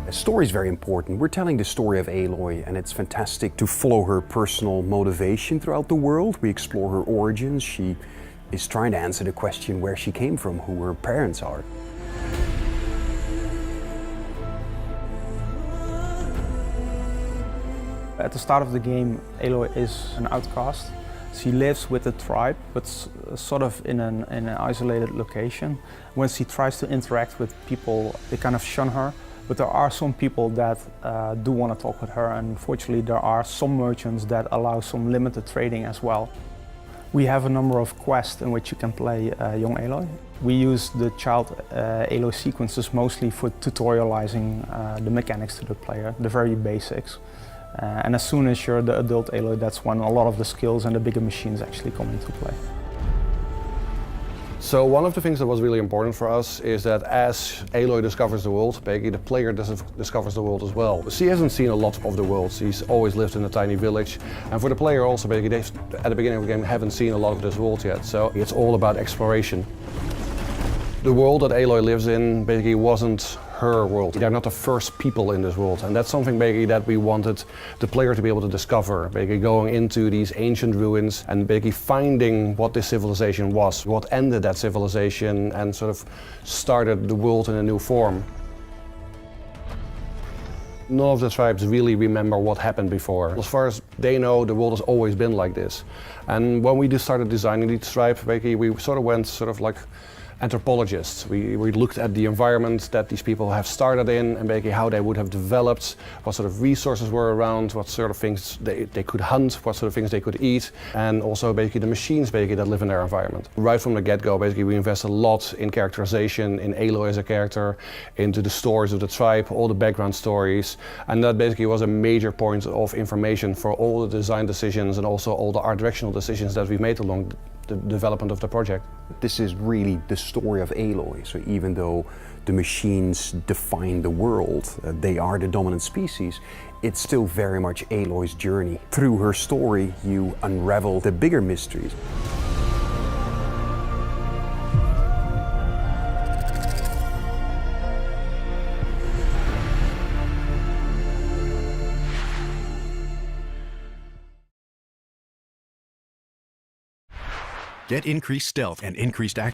A story is very important. We're telling the story of Aloy, and it's fantastic to follow her personal motivation throughout the world. We explore her origins. She is trying to answer the question where she came from, who her parents are. At the start of the game, Aloy is an outcast. She lives with the tribe, but sort of in an isolated location. When she tries to interact with people, they kind of shun her. But there are some people that do want to talk with her, and fortunately there are some merchants that allow some limited trading as well. We have a number of quests in which you can play young Aloy. We use the child Aloy sequences mostly for tutorializing the mechanics to the player, the very basics. And as soon as you're the adult Aloy, that's when a lot of the skills and the bigger machines actually come into play. So one of the things that was really important for us is that as Aloy discovers the world, basically the player discovers the world as well. She hasn't seen a lot of the world. She's always lived in a tiny village. And for the player also, basically they, at the beginning of the game, haven't seen a lot of this world yet. So it's all about exploration. The world that Aloy lives in basically wasn't her world. They're not the first people in this world, and that's something basically that we wanted the player to be able to discover, basically going into these ancient ruins and basically finding what this civilization was, what ended that civilization and sort of started the world in a new form. None of the tribes really remember what happened before. As far as they know, the world has always been like this. And when we just started designing these tribes, basically we sort of went sort of like anthropologists. We looked at the environment that these people have started in and basically how they would have developed, what sort of resources were around, what sort of things they could hunt, what sort of things they could eat, and also basically the machines basically that live in their environment. Right from the get-go, basically we invest a lot in characterization, in Aloy as a character, into the stories of the tribe, all the background stories, and that basically was a major point of information for all the design decisions and also all the art directional decisions that we've made along the development of the project. This is really the story of Aloy. So even though the machines define the world, they are the dominant species, it's still very much Aloy's journey. Through her story, you unravel the bigger mysteries. Get increased stealth and increased accuracy